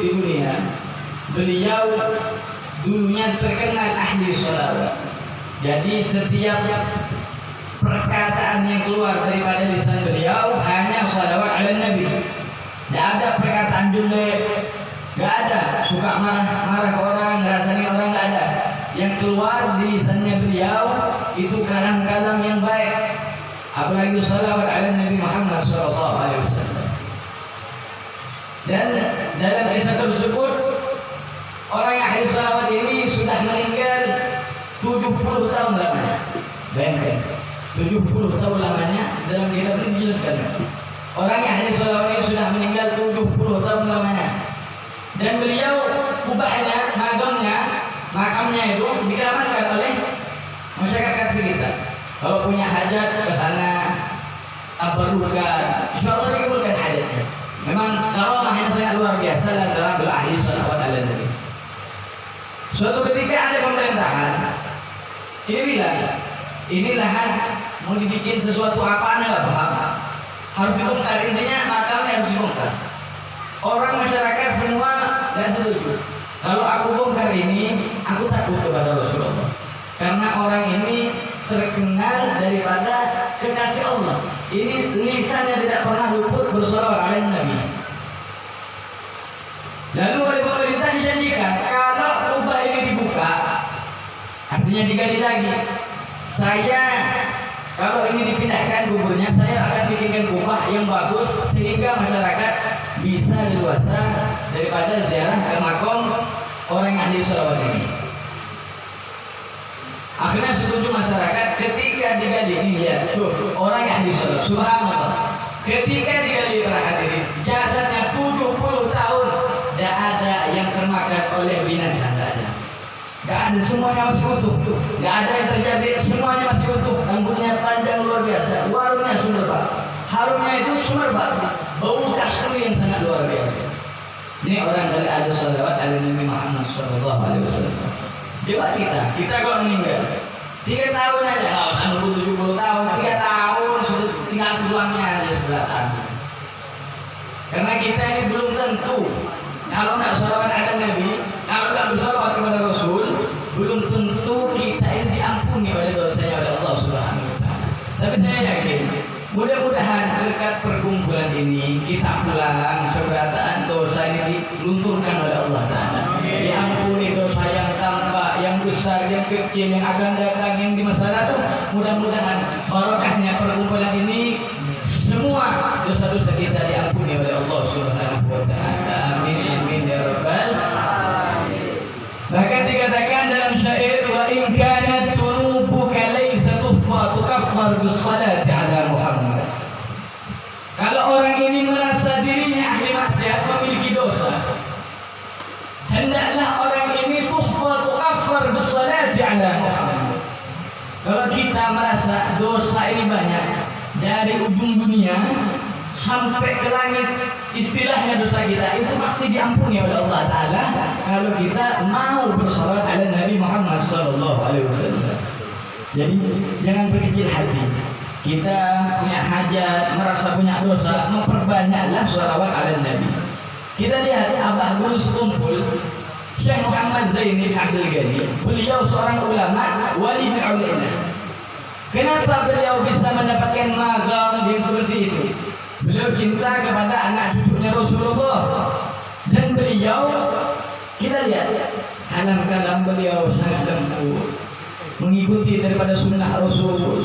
di dunia, beliau dulunya terkenal ahli sholawat. Jadi setiap perkataan yang keluar daripada lisan beliau hanya sholawat ala Nabi. Tidak ada perkataan jelek, tidak ada suka marah-marah ke orang, ngerasani orang, tidak ada. Yang keluar di lisannya beliau itu kalam-kalam yang baik. Apalagi sholawat ala Nabi Muhammad SAW. Dan dalam kisah tersebut orang yang ahli sholawat ini sudah meninggal 70 tahun lamanya. Bayangkan 70 tahun lamanya. Dalam kitab ini dijelaskan orang yang ahli sholawat ini sudah meninggal 70 tahun lamanya. Dan beliau kubahnya, makamnya itu dikeramatkan oleh masyarakat sekitar. Kalau punya hajat ke sana, tabarrukan, insya Allah dikabulkan hajatnya. Memang karomahnya sangat luar biasa lantaran beliau ahli sholawat ala Nabi. Suatu ketika ada pemerintahan, ini bilang, ini lahan mau dibikin sesuatu apa anda nggak paham, harus dibongkar, intinya makamnya harus dibongkar. Orang masyarakat semua nggak setuju. Kalau aku bongkar ini, aku takut kepada Rasulullah, karena orang ini terkenal daripada kekasih Allah. Ini lisannya tidak pernah luput bersolawat ala Nabi. Lalu oleh pemerintah dijanjikan kalau kubah ini dibuka, artinya digali lagi, saya kalau ini dipindahkan kuburnya, saya akan bikinkan kubah yang bagus sehingga masyarakat bisa leluasa daripada ziarah ke makam orang ahli sholawat ini. Akhirnya setuju masyarakat ketika digali ini ya, orang yang ahli sholawat, subhanallah. Ketika digali para hadirin, jasadnya 70 tahun tidak ada yang termakan oleh binatang, tidak ada. Tidak ada, semuanya masih utuh. Tidak ada yang terjadi, semuanya masih utuh. Rambutnya panjang luar biasa, warungnya sumerbak, harumnya itu sumerbak, bau kasturi yang sangat luar biasa. Ini orang dari ahli sholawat ala Nabi Muhammad SAW. Coba kita kalau meninggal 3 tahun aja, kalau sanggup 70 tahun, 3 tahun sudah tinggal tulangnya aja seberatan. Karena kita ini belum tentu, kalau nggak sholawat ala Nabi, kalau nggak bersolawat kepada Rasul, belum tentu kita ini diampuni oleh dosanya oleh Allah Subhanahu Wa Taala. Tapi saya yakin, mudah-mudahan berkat perkumpulan ini kita pulang seberatan dosa ini dilunturkan oleh Allah Taala. Diampuni dosa yang tampak, yang besar, yang kecil, yang akan datang, yang di masa lalu. Mudah-mudahan barokahnya perkumpulan ini semua dosa-dosa kita diampuni oleh Allah Subhanahu Wa Taala. Amin amin ya rabbal alamin. Bahkan dikatakan dalam syair, wa in kanat dhunubuka laysa tukaffar bis salati ala Muhammad. Kalau orang ini merasa dirinya ahli maksiat, memiliki dosa, hendaklah orang ini tukaffar bis salati ala Muhammad. Kalau kita merasa dosa ini banyak, dari ujung dunia sampai ke langit, istilahnya dosa kita itu pasti diampuni oleh Allah Ta'ala kalau kita mau bersalawat ala Nabi Muhammad SAW. Jadi jangan berkecil hati. Kita punya hajat, merasa punya dosa, memperbanyaklah salawat ala Nabi. Kita lihat Abah Guru sekumpul Syekh Muhammad Zaini bin Abdul Ghani. Beliau seorang ulama, wali min auliya. Kenapa beliau bisa mendapatkan mazhab yang seperti itu? Beliau cinta kepada anak cucunya Rasulullah. Dan beliau, kita lihat kalam-kalam beliau sangat lembut, mengikuti daripada sunnah Rasul.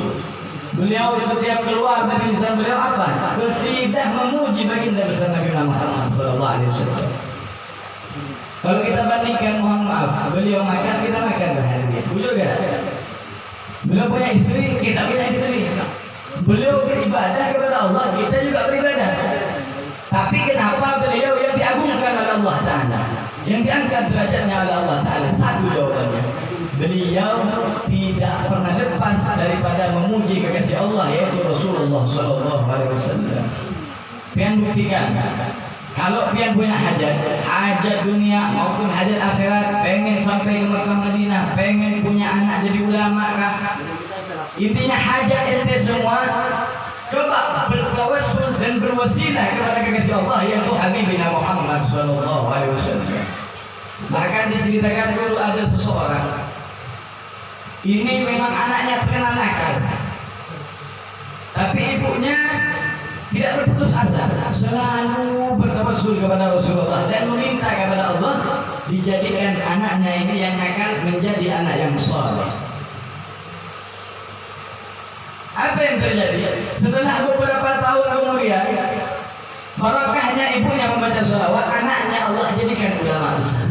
Beliau setiap keluar dari lisan beliau apa? Bersidah memuji baginda besar Nabi Muhammad SAW. Kalau kita bandingkan, mohon maaf, beliau makan, kita makan berhari. Bujur gak? Beliau punya istri, kita punya istri. Beliau beribadah kepada Allah, kita juga beribadah. Tapi kenapa beliau yang diagungkan oleh Allah Ta'ala, yang diangkat derajatnya oleh Allah Ta'ala? Satu jawabannya, beliau tidak pernah lepas daripada memuji kekasih Allah, yaitu Rasulullah SAW. Pian buktikan, kalau pian punya hajat dunia maupun hajat akhirat, pengen sampai ke Mekah Madinah, pengen punya anak jadi ulama kah, intinya hajat ente semua, coba bertawassul dan berwasilah kepada kekasih Allah yaitu Habibina Muhammad sallallahu alaihi wasallam. Bahkan diceritakan dulu ada seseorang ini memang anaknya terkenal nakal, tapi ibunya tidak berputus asa, selalu bertawassul kepada Rasulullah dan meminta kepada Allah dijadikan anaknya ini yang nakal menjadi anak yang saleh. Apa yang terjadi? Setelah beberapa tahun kemudian, barakahnya ibunya membaca sholawat, anaknya Allah jadikan ulama besar.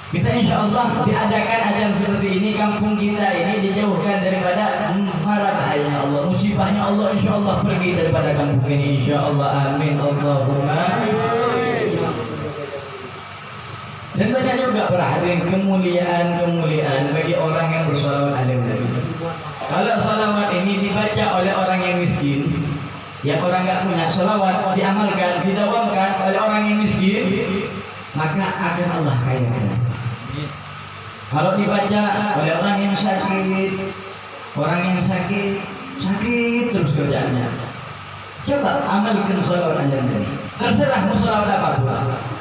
Kita insya Allah diadakan ajaran seperti ini, kampung kita ini dijauhkan daripada mara bahayanya Allah, musibahnya Allah insya Allah pergi daripada kampung ini insya Allah, amin Allahumma. Dan banyak juga berhadirin kemuliaan bagi orang yang bersalawat alaihi wasallam. Kalau salawat ini dibaca oleh orang yang miskin, yang orang nggak punya, salawat diamalkan, didawamkan oleh orang yang miskin, maka akan Allah kayakan. Kalau dibaca oleh orang yang sakit terus kerjaannya. Coba amalkan salawat aja ini. Terserah mau salawat apa pun.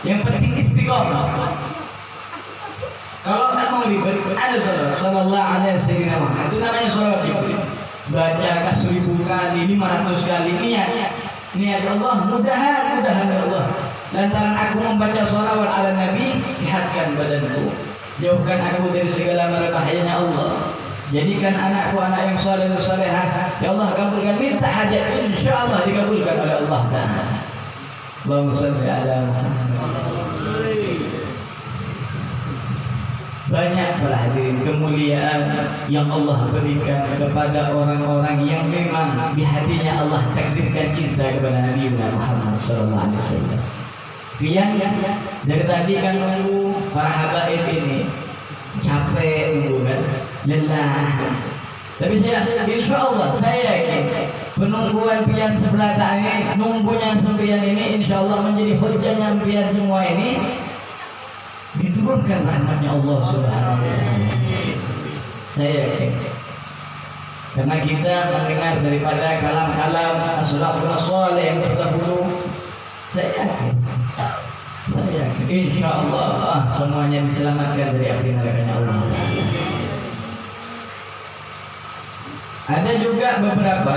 Yang penting istiqomah. Kalau nggak mau ribet, ada salawat. Sallallahu alaihi wasallam. Itu namanya salawat itu. Baca 1000 kali, 500 kali niat Allah, mudahan ya Allah. Lantaran aku membaca salawat ala Nabi, sehatkan badanku. Jauhkan aku dari segala mara bahayanya Allah. Jadikan anakku anak yang saleh dan salehah. Ya Allah kabulkan minta hajat, insyaallah dikabulkan oleh Allah Taala. Allahumma shalli ala Muhammad. Banyak para hadirin kemuliaan yang Allah berikan kepada orang-orang yang memang di hatinya Allah takdirkan cinta kepada Nabi Muhammad sallallahu alaihi wasallam. Rian dari tadi kan nunggu para habaib ini capek nunggu kan, lelah. Tapi saya insya Allah saya yakin penungguan pian sebelah ini, nunggunya sempian ini insya Allah menjadi hujahnya pian semua ini diturunkan rahmatnya Allah Subhanahu wa taala. Saya yakin. Karena kita mendengar daripada kalam-kalam as-salafus salih yang terdahulu, saya yakin insya Allah semuanya diselamatkan dari api nerakanya Allah. Ada juga beberapa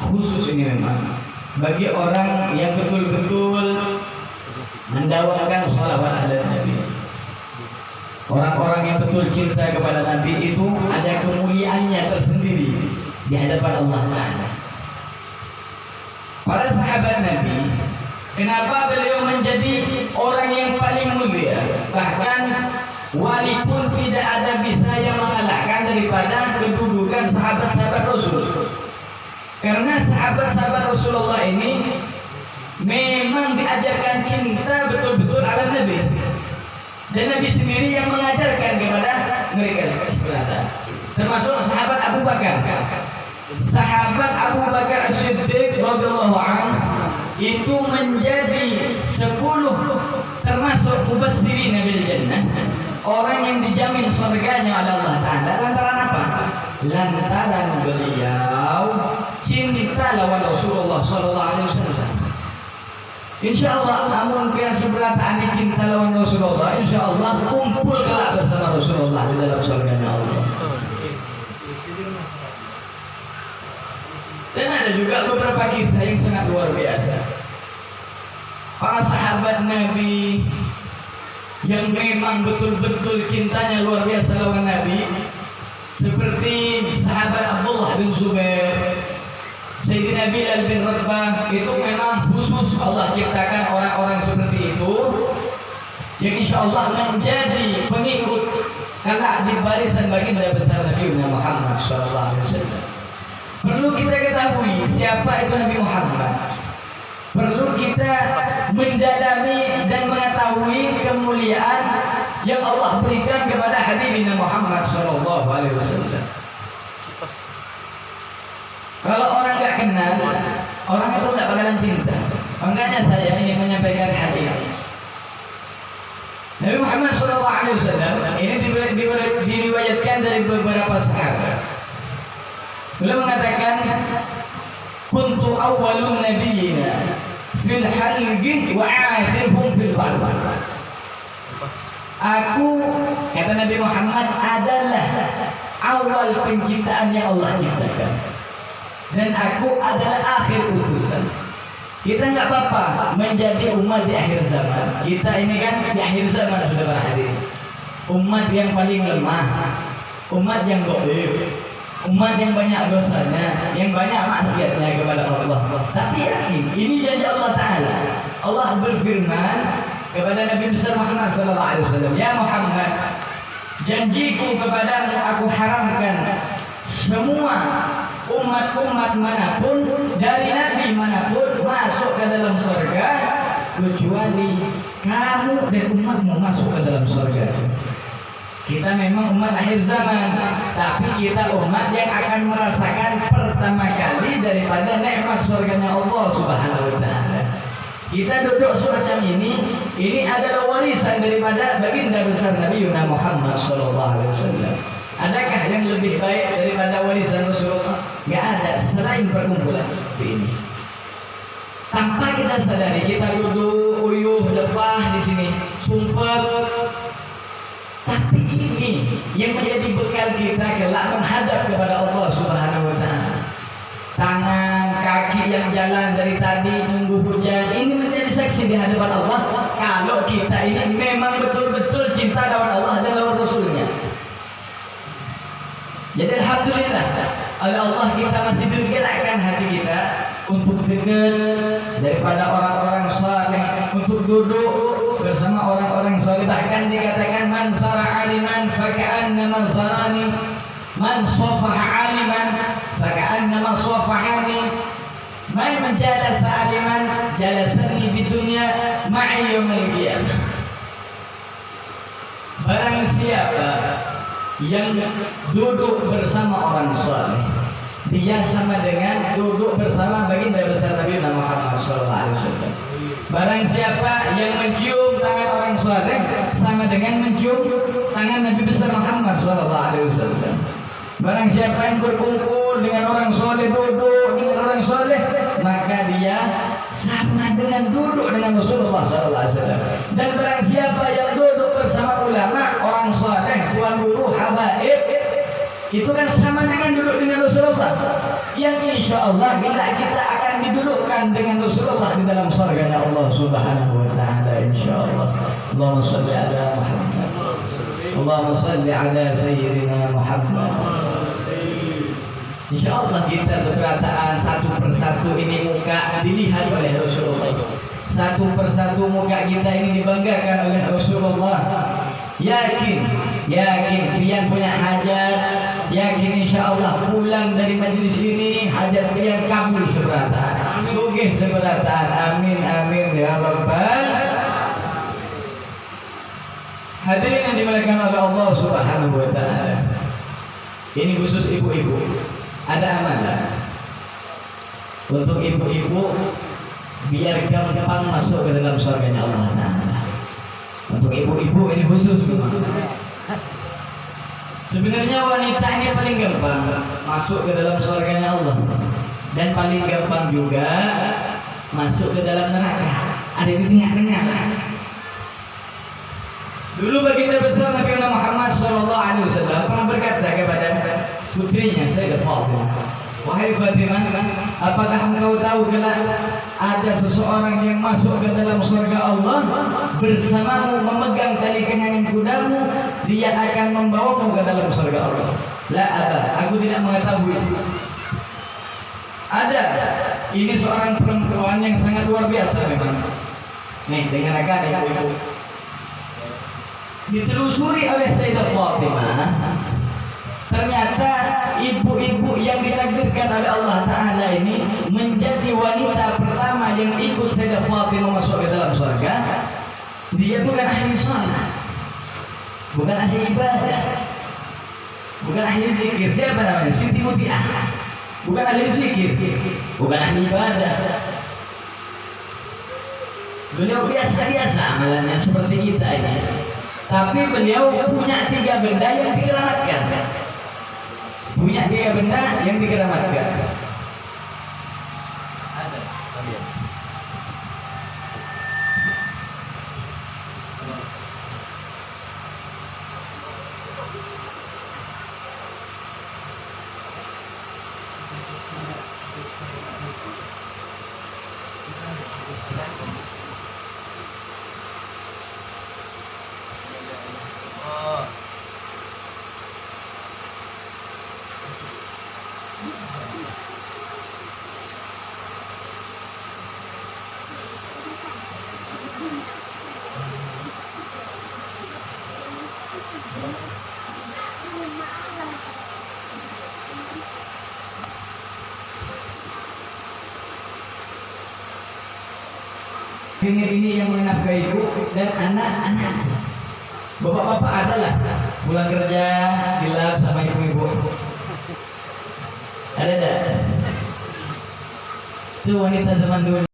khusus ini memang bagi orang yang betul-betul mendawamkan sholawat ala Nabi. Orang-orang yang betul cinta kepada Nabi itu ada kemuliaannya tersendiri di hadapan Allah Taala. Para sahabat Nabi, kenapa beliau menjadi orang yang paling mulia? Bahkan wali pun tidak ada bisa yang mengalahkan daripada kedudukan sahabat-sahabat Rasul. Karena sahabat-sahabat Rasulullah ini memang diajarkan cinta betul-betul ala Nabi. Dan Nabi sendiri yang mengajarkan kepada mereka sebenarnya. Termasuk sahabat Abu Bakar. Sahabat Abu Bakar As-Siddiq radhiyallahu anhu itu menjadi 10 termasuk mubassirin bil jannah. Orang yang dijamin surganya oleh Allah Taala lantaran apa? Lantaran beliau cinta lawan Rasulullah sallallahu alaihi wasallam. Insyaallah namun pian sebelah tani cinta lawan Rasulullah, insyaallah kumpul kelak bersama Rasulullah di dalam surganya Allah. Dan ada juga beberapa kisah yang sangat luar biasa. Para sahabat Nabi yang memang betul-betul cintanya luar biasa lawan Nabi, seperti sahabat Abdullah bin Zubair, Sayyidina Bilal bin Rabah, itu memang khusus Allah ciptakan orang-orang seperti itu yang insya Allah menjadi pengikut karena di barisan baginda besar Nabi Muhammad SAW. Perlu kita ketahui siapa itu Nabi Muhammad. Perlu kita mendalami dan mengetahui kemuliaan yang Allah berikan kepada Habibina Muhammad SAW. Kalau orang nggak kenal, orang itu nggak bakalan cinta. Makanya saya ingin menyampaikan hadis. Nabi Muhammad SAW ini diriwayatkan dari beberapa sahabat. Beliau mengatakan awwalun nabiyina fil halqi wa akhirhum fil ba'd. Aku, kata Nabi Muhammad, adalah awal penciptaan yang Allah ciptakan, dan aku adalah akhir utusan. Kita nggak apa-apa menjadi umat di akhir zaman. Kita ini kan di akhir zaman sudah berhadir. Umat yang paling lemah, umat yang dhaif, umat yang banyak dosanya, yang banyak maksiatnya kepada Allah. Tapi yakin, ini janji Allah Ta'ala. Allah berfirman kepada Nabi besar Muhammad SAW, ya Muhammad, janjiku kepadamu, aku haramkan semua umat-umat manapun dari nabi manapun masuk ke dalam surga kecuali kamu dan umatmu masuk ke dalam surga. Kita memang umat akhir zaman, tapi kita umat yang akan merasakan pertama kali daripada nikmat surganya Allah Subhanahu wa Ta'ala. Kita duduk semacam ini adalah warisan daripada baginda besar Nabi Muhammad SAW. Adakah yang lebih baik daripada warisan Rasulullah? Gak ada selain perkumpulan seperti ini. Tanpa kita sadari, kita duduk uyuh lepah di sini, sumpah. Tapi ini yang menjadi bekal kita kelak menghadap kepada Allah Subhanahu wa Ta'ala. Tangan, kaki yang jalan dari tadi nunggu hujan, ini menjadi saksi di hadapan Allah kalau kita ini memang betul-betul cinta lawan Allah dan lawan Rasulnya. Jadi alhamdulillah, oleh Allah kita masih digerakkan hati kita untuk dekat daripada orang-orang saleh, untuk duduk bersama orang-orang saleh. Bahkan dikatakan man sara aliman faka'annama sarani, man safaha aliman faka'annama safahani, man jalasa aliman jalasani di dunia ma'i yaumil qiyamah. Barang siapa yang duduk bersama orang saleh, dia sama dengan duduk bersama baginda besar Nabi Muhammad SAW. Barang siapa yang mencium tangan orang saleh, sama dengan mencium tangan Nabi besar Muhammad SAW. Barang siapa yang berkumpul dengan orang saleh, duduk dengan orang saleh, maka dia sama dengan duduk dengan Rasulullah SAW. Dan barang siapa yang duduk bersama ulama, orang saleh, tuan guru, habaib, itu kan sama dengan duduk dengan Rasulullah, yang insya Allah kita akan didudukkan dengan Rasulullah di dalam surga Allah Subhanahu wa Ta'ala, insya Allah. Allahumma salli ala Muhammad, Allahumma salli ala Sayyidina Muhammad. Insya Allah kita seberataan satu persatu ini muka dilihat oleh Rasulullah. Satu persatu muka kita ini dibanggakan oleh Rasulullah. Yakin kalian punya hajat, yakin insya Allah pulang dari majlis ini hajat kalian kabul seberataan, sugih seberataan. Amin amin ya rabbal. Hadirin yang dimuliakan oleh Allah Subhanahu wa Ta'ala, ini khusus ibu-ibu. Ada amanah untuk ibu-ibu biar gampang masuk ke dalam surganya Allah Ta'ala. Untuk ibu-ibu ini khusus. Sebenarnya wanita ini paling gampang masuk ke dalam surganya Allah, dan paling gampang juga masuk ke dalam neraka. Ada di tengah-tengah. Dulu baginda besar Nabi Muhammad SAW pernah berkata kepada putrinya Sayyidah Fatimah, wahai Fatimah, apakah engkau tahu kelak ada seseorang yang masuk ke dalam surga Allah bersamamu memegang tali kenyangan kudamu, dia akan membawamu ke dalam surga Allah. La ada, aku tidak mengetahui. Ada, ini seorang perempuan yang sangat luar biasa memang. Nih, dengarkan ya ibu. Ditelusuri oleh Sayyidah Fatimah, ternyata ibu-ibu yang ditakdirkan oleh Allah Ta'ala ini menjadi wanita pertama yang ikut Sayyidah Fatimah masuk ke dalam surga. Dia bukan ahli salat, bukan ahli ibadah, bukan ahli zikir. Siapa namanya? Siti Mutiah. Bukan ahli zikir, bukan ahli ibadah. Beliau biasa-biasa amalannya seperti kita ini. Tapi beliau punya 3 benda yang dikeramatkan. Punya 3 benda yang dikeramatkan. Ini yang menafkahiku dan anak-anak. Bapak-bapak adalah pulang kerja gelap sama ibu-ibu. Ada tak? Itu wanita zaman dulu.